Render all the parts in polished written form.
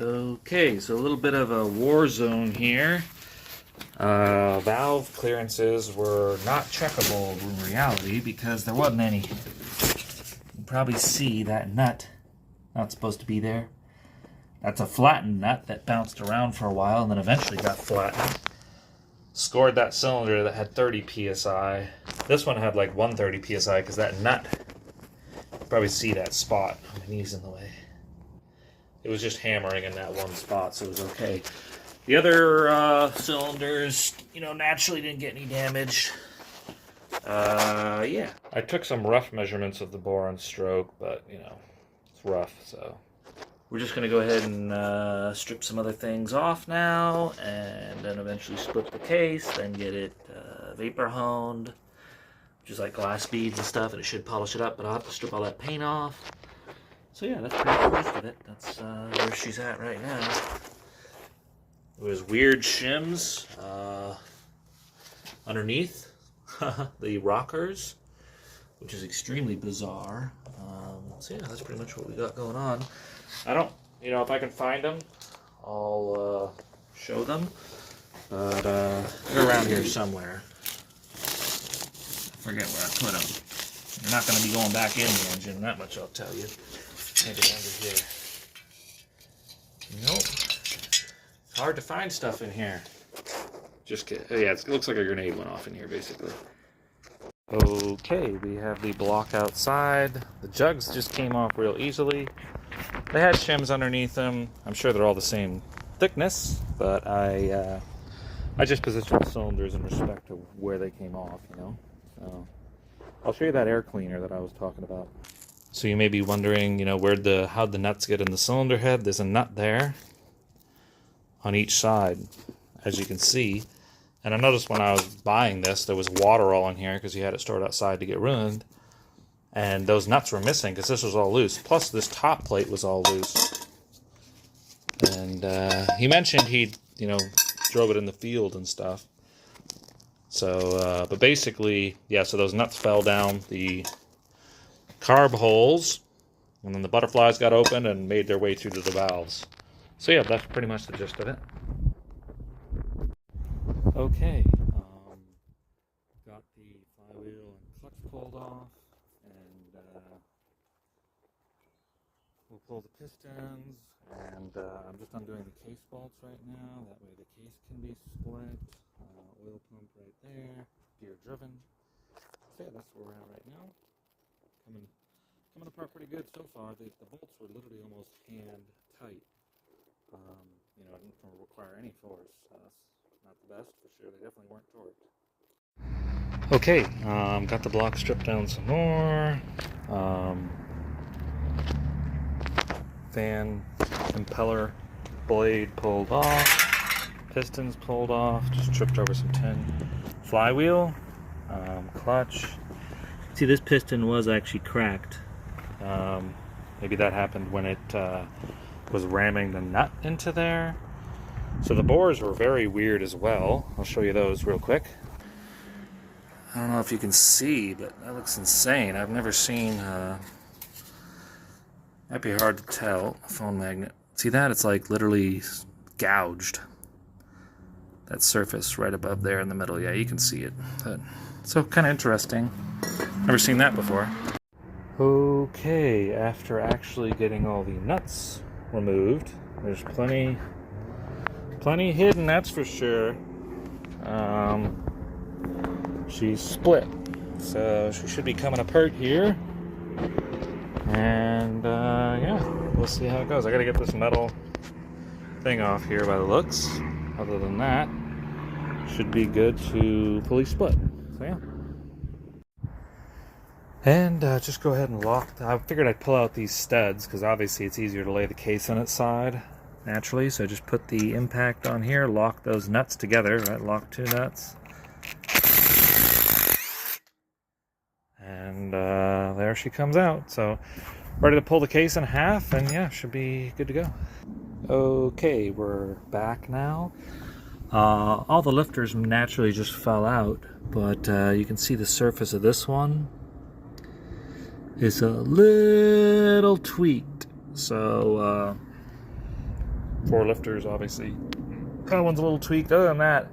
Okay, so a little bit of a war zone here. Valve clearances were not checkable in reality because there wasn't any. You can probably see that nut not supposed to be there. That's a flattened nut that bounced around for a while and then eventually got flattened. Scored that cylinder that had 30 psi. This one had like 130 psi because that nut, you can probably see that spot. My knee's in the way. It was just hammering in that one spot, so it was okay. The other cylinders, naturally didn't get any damage. Yeah. I took some rough measurements of the bore and stroke, but, it's rough, so. We're just going to go ahead and strip some other things off now, and then eventually split the case, then get it vapor honed, which is like glass beads and stuff, and it should polish it up, but I'll have to strip all that paint off. So yeah, that's pretty much the rest of it. That's where she's at right now. It was weird shims underneath the rockers, which is extremely bizarre. So yeah, that's pretty much what we got going on. I don't, if I can find them, I'll show them. But they're around here somewhere. I forget where I put them. They're not going to be going back in the engine, that much I'll tell you. Maybe under here. Nope. It's hard to find stuff in here. Just kidding. Oh, yeah, it looks like a grenade went off in here, basically. Okay, we have the block outside. The jugs just came off real easily. They had shims underneath them. I'm sure they're all the same thickness, but I just positioned the cylinders in respect to where they came off, So I'll show you that air cleaner that I was talking about. So you may be wondering, how'd the nuts get in the cylinder head? There's a nut there on each side, as you can see. And I noticed when I was buying this, there was water all in here because you had it stored outside to get ruined. And those nuts were missing because this was all loose. Plus, this top plate was all loose. And he mentioned he, drove it in the field and stuff. So, but basically, yeah, so those nuts fell down the carb holes, and then the butterflies got open and made their way through to the valves. So yeah, that's pretty much the gist of it. Okay, got the flywheel and clutch pulled off, and we'll pull the pistons, and I'm just undoing the case bolts right now, that way the case can be split. Oil pump right there, gear driven. So yeah, that's where we're at right now. Coming apart pretty good so far. The bolts were literally almost hand tight. It didn't require any force. That's not the best for sure. They definitely weren't torqued. Okay, got the block stripped down some more. Fan impeller blade pulled off. Pistons pulled off. Just tripped over some tin. Flywheel, clutch. See, this piston was actually cracked. Maybe that happened when it was ramming the nut into there. So the bores were very weird as well. I'll show you those real quick. I don't know if you can see, but that looks insane. I've never seen, might be hard to tell, a phone magnet. See that? It's like literally gouged. That surface right above there in the middle. Yeah, you can see it. But, so kind of interesting. Never seen that before. Okay, after actually getting all the nuts removed, there's plenty hidden, that's for sure. She's split, so she should be coming apart here. And yeah, we'll see how it goes. I gotta get this metal thing off here by the looks. Other than that, should be good to fully split. So yeah. And just go ahead and lock. I figured I'd pull out these studs because obviously it's easier to lay the case on its side naturally. So just put the impact on here, lock those nuts together, right? Lock two nuts. And there she comes out. So ready to pull the case in half, and yeah, should be good to go. Okay, we're back now. All the lifters naturally just fell out, but you can see the surface of this one is a little tweaked. So 4 lifters, obviously. That one's a little tweaked. Other than that,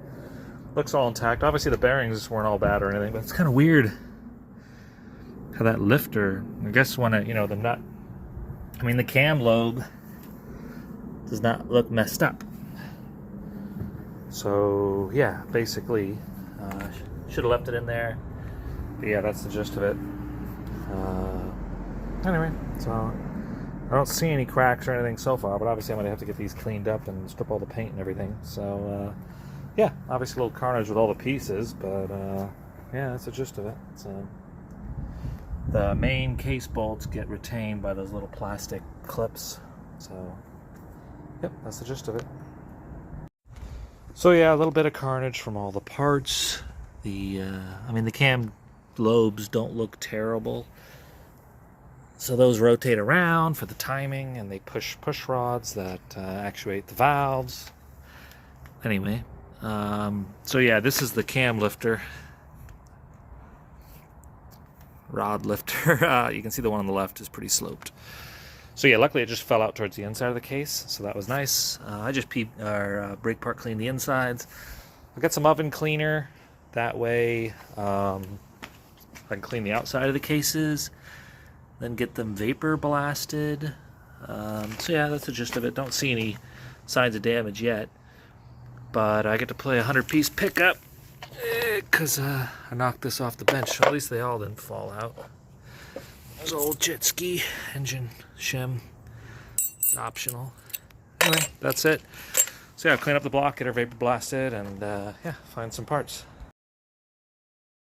looks all intact. Obviously, the bearings weren't all bad or anything, but it's kind of weird how that lifter, I guess when it, the nut, the cam lobe does not look messed up. So, yeah, basically, should have left it in there. But yeah, that's the gist of it. Anyway, so I don't see any cracks or anything so far, but obviously I'm going to have to get these cleaned up and strip all the paint and everything. So, yeah, obviously a little carnage with all the pieces, but yeah, that's the gist of it. So, the main case bolts get retained by those little plastic clips. So, yep, that's the gist of it. So yeah, a little bit of carnage from all the parts. The cam lobes don't look terrible. So those rotate around for the timing, and they push rods that actuate the valves. Anyway, so yeah, this is the cam lifter. Rod lifter. You can see the one on the left is pretty sloped. So yeah, luckily it just fell out towards the inside of the case, so that was nice. I just brake part cleaned the insides. I got some oven cleaner. That way I can clean the outside of the cases, then get them vapor blasted. So yeah, that's the gist of it. Don't see any signs of damage yet, but I get to play a 100-piece pickup because I knocked this off the bench. At least they all didn't fall out. There's an old jet ski engine shim, optional. Anyway, that's it. So yeah, clean up the block, get her vapor blasted, and yeah, find some parts.